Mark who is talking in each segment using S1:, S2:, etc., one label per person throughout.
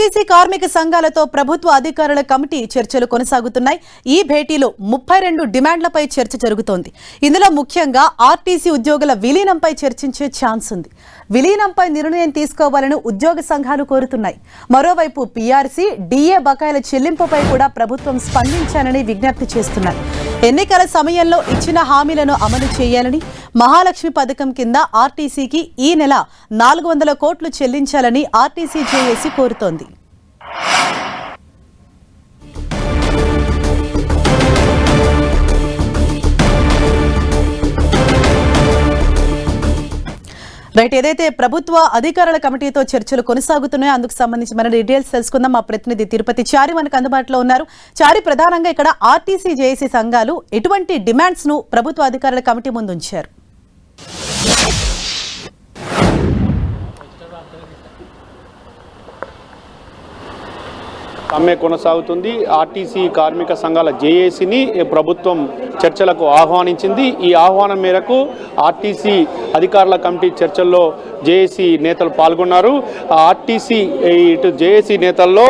S1: RTC కార్మిక సంఘాలతో ప్రభుత్వ అధికారుల కమిటీ చర్చలు కొనసాగుతున్నాయి. ఈ భేటీలో 32 డిమాండ్లపై చర్చ జరుగుతోంది. ఇందులో ముఖ్యంగా ఆర్టీసీ ఉద్యోగుల విలీనంపై చర్చించే ఛాన్స్ ఉంది. విలీనంపై నిర్ణయం తీసుకోవాలని ఉద్యోగ సంఘాలు కోరుతున్నాయి. మరోవైపు పీఆర్సీ, డీఏ బకాయిల చెల్లింపుపై కూడా ప్రభుత్వం స్పందించాలని విజ్ఞప్తి చేస్తున్నారు. ఎన్నికల సమయంలో ఇచ్చిన హామీలను అమలు చేయాలని, మహాలక్ష్మి పథకం కింద ఆర్టీసీకి ఈ నెల 400 కోట్లు చెల్లించాలని ఆర్టీసీ జేఏసీ కోరుతోంది. రైట్, ఏదైతే ప్రభుత్వ అధికారుల కమిటీతో చర్చలు కొనసాగుతున్నాయో అందుకు సంబంధించి మన డీటెయిల్స్ తెలుసుకుందాం. మా ప్రతినిధి తిరుపతి చారి మనకు అందుబాటులో ఉన్నారు. చారి, ప్రధానంగా ఇక్కడ ఆర్టీసీ జేఏసీ సంఘాలు ఎటువంటి డిమాండ్స్ ను ప్రభుత్వ అధికారుల కమిటీ ముందు ఉంచారు?
S2: సమ్మె కొనసాగుతుంది. ఆర్టీసీ కార్మిక సంఘాల జేఏసీని ప్రభుత్వం చర్చలకు ఆహ్వానించింది. ఈ ఆహ్వానం మేరకు ఆర్టీసీ అధికారుల కమిటీ చర్చల్లో జేఏసీ నేతలు పాల్గొన్నారు. ఆర్టీసీ ఇటు జేఏసీ నేతల్లో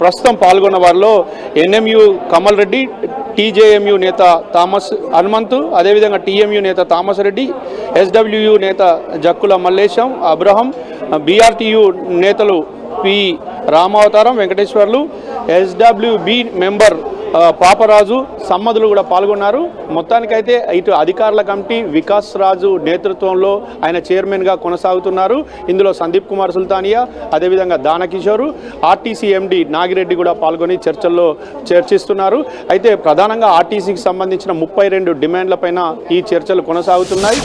S2: ప్రస్తుతం పాల్గొన్న వారిలో ఎన్ఎంయు కమల్ రెడ్డి, టీజేఎంయు నేత థామస్ హనుమంతు, అదేవిధంగా టీఎంయు నేత థామస్ రెడ్డి, ఎస్డబ్ల్యూయు నేత జక్కుల మల్లేశం అబ్రహం, బీఆర్టీయు నేతలు పి రామావతారం వెంకటేశ్వర్లు, ఎస్డబ్ల్యూబి మెంబర్ పాపరాజు, సమ్మదులు కూడా పాల్గొన్నారు. మొత్తానికైతే ఇటు అధికారుల కమిటీ వికాస్ రాజు నేతృత్వంలో ఆయన చైర్మన్గా కొనసాగుతున్నారు. ఇందులో సందీప్ కుమార్ సుల్తానియా, అదేవిధంగా దానకిషోరు, ఆర్టీసీ ఎండి నాగిరెడ్డి కూడా పాల్గొని చర్చల్లో చర్చిస్తున్నారు. అయితే ప్రధానంగా ఆర్టీసీకి సంబంధించిన 32 డిమాండ్లపైన ఈ చర్చలు కొనసాగుతున్నాయి.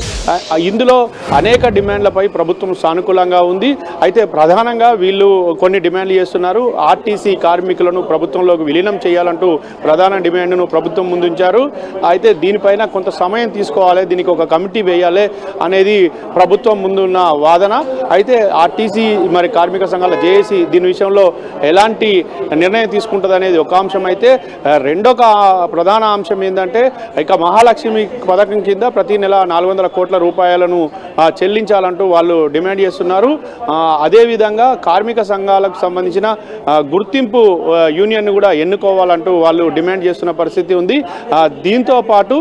S2: ఇందులో అనేక డిమాండ్లపై ప్రభుత్వం సానుకూలంగా ఉంది. అయితే ప్రధానంగా వీళ్ళు కొన్ని డిమాండ్లు చేస్తున్నారు. ఆర్టీసీ కార్మికులను ప్రభుత్వంలోకి విలీనం చేయాలంటూ ప్రధాన డిమాండ్ను ప్రభుత్వం ముందుంచారు. అయితే దీనిపైన కొంత సమయం తీసుకోవాలి, దీనికి ఒక కమిటీ వేయాలి అనేది ప్రభుత్వం ముందున్న వాదన. అయితే ఆర్టీసీ మరి కార్మిక సంఘాల జేఏసీ దీని విషయంలో ఎలాంటి నిర్ణయం తీసుకుంటుంది అనేది ఒక అంశం. అయితే రెండో ప్రధాన అంశం ఏంటంటే ఇక మహాలక్ష్మి పథకం కింద ప్రతి నెల 400 కోట్ల రూపాయలను చెల్లించాలంటూ వాళ్ళు డిమాండ్ చేస్తున్నారు. అదేవిధంగా కార్మిక సంఘాలకు సంబంధించిన గుర్తింపు యూనియన్ కూడా ఎన్నుకోవాలంటూ వాళ్ళు డిమాండ్ చేస్తున్న పరిస్థితి ఉంది. దీంతో పాటు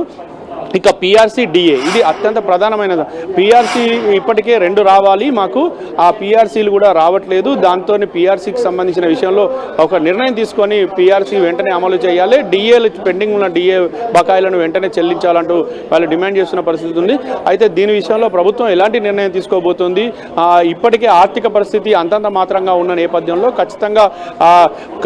S2: ఇక పీఆర్సీ, డిఏ ఇది అత్యంత ప్రధానమైనది. పీఆర్సీ ఇప్పటికే 2 రావాలి మాకు, ఆ పీఆర్సీలు కూడా రావట్లేదు. దాంతో పీఆర్సీకి సంబంధించిన విషయంలో ఒక నిర్ణయం తీసుకొని పీఆర్సీ వెంటనే అమలు చేయాలి, డిఏలు పెండింగ్ ఉన్న డిఏ బకాయిలను వెంటనే చెల్లించాలంటూ వాళ్ళు డిమాండ్ చేస్తున్న పరిస్థితి ఉంది. అయితే దీని విషయంలో ప్రభుత్వం ఎలాంటి నిర్ణయం తీసుకోబోతుంది? ఇప్పటికే ఆర్థిక పరిస్థితి అంతంత మాత్రంగా ఉన్న నేపథ్యంలో ఖచ్చితంగా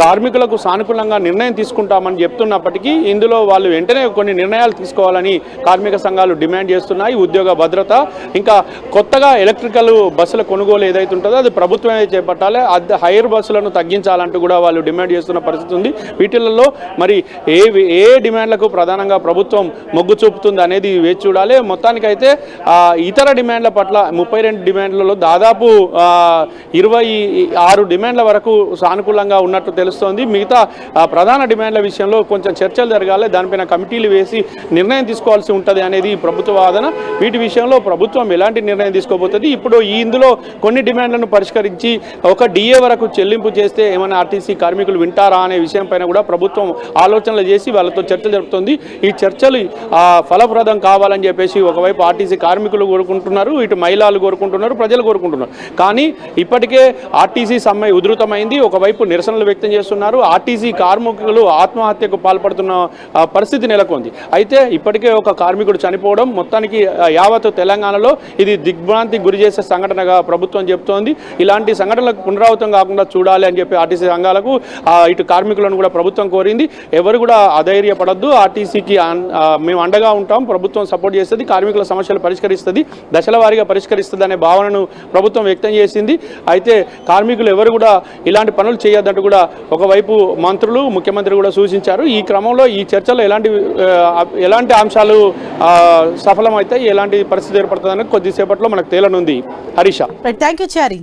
S2: కార్మికులకు సానుకూలంగా నిర్ణయం తీసుకుంటామని చెప్తున్నప్పటికీ ఇందులో వాళ్ళు వెంటనే కొన్ని నిర్ణయాలు తీసుకోవాలని కార్మిక సంఘాలు డిమాండ్ చేస్తున్నాయి. ఉద్యోగ భద్రత, ఇంకా కొత్తగా ఎలక్ట్రికల్ బస్సుల కొనుగోలు ఏదైతే ఉంటుందో అది ప్రభుత్వమే చేపట్టాలి, హైర్ బస్సులను తగ్గించాలంటూ కూడా వాళ్ళు డిమాండ్ చేస్తున్న పరిస్థితి ఉంది. వీటిలలో మరి ఏ డిమాండ్లకు ప్రధానంగా ప్రభుత్వం మొగ్గు చూపుతుంది అనేది వేచి చూడాలి. మొత్తానికైతే ఇతర డిమాండ్ల పట్ల 32 డిమాండ్లలో దాదాపు 26 డిమాండ్ల వరకు సానుకూలంగా ఉన్నట్టు తెలుస్తోంది. మిగతా ప్రధాన డిమాండ్ల విషయంలో కొంచెం చర్చలు జరగాలి, దానిపైన కమిటీలు వేసి నిర్ణయం తీసుకోవాల్సి ఉంటుంది అనేది ప్రభుత్వ వాదన. వీటి విషయంలో ప్రభుత్వం ఎలాంటి నిర్ణయం తీసుకోబోతుంది? ఇప్పుడు ఇందులో కొన్ని డిమాండ్లను పరిష్కరించి ఒక డిఏ వరకు చెల్లింపు చేస్తే ఏమైనా ఆర్టీసీ కార్మికులు వింటారా అనే విషయం పైన కూడా ప్రభుత్వం ఆలోచనలు చేసి వాళ్ళతో చర్చలు జరుపుతుంది. ఈ చర్చలు ఫలప్రదం కావాలని చెప్పేసి ఒకవైపు ఆర్టీసీ కార్మికులు కోరుకుంటున్నారు, ఇటు మహిళలు కోరుకుంటున్నారు, ప్రజలు కోరుకుంటున్నారు. కానీ ఇప్పటికే ఆర్టీసీ సమ్మె ఉధృతమైంది. ఒకవైపు నిరసనలు వ్యక్తం చేస్తున్నారు. ఆర్టీసీ కార్మికులు ఆత్మహత్యకు పాల్పడుతున్న పరిస్థితి నెలకొంది. అయితే ఇప్పటికే ఒక కార్మికుడు చనిపోవడం మొత్తానికి యావత్ తెలంగాణలో ఇది దిగ్భ్రాంతికి గురి చేసే సంఘటనగా ప్రభుత్వం చెబుతోంది. ఇలాంటి సంఘటనలకు పునరావృతం కాకుండా చూడాలి అని చెప్పి ఆర్టీసీ సంఘాలకు ఇటు కార్మికులను కూడా ప్రభుత్వం కోరింది. ఎవరు కూడా అధైర్యపడద్దు, ఆర్టీసీకి మేము అండగా ఉంటాం, ప్రభుత్వం సపోర్ట్ చేస్తుంది, కార్మికుల సమస్యలు పరిష్కరిస్తుంది, దశల వారీగా పరిష్కరిస్తుంది అనే భావనను ప్రభుత్వం వ్యక్తం చేసింది. అయితే కార్మికులు ఎవరు కూడా ఇలాంటి పనులు చేయొద్దంటూ కూడా ఒకవైపు మంత్రులు, ముఖ్యమంత్రి కూడా సూచించారు. ఈ క్రమంలో ఈ చర్చలో ఎలాంటి అంశాలు సఫలమైతే ఎలాంటి పరిస్థితి ఏర్పడుతుందని కొద్దిసేపట్లో మనకు తేలనుంది. Harish,
S1: thank you Chari.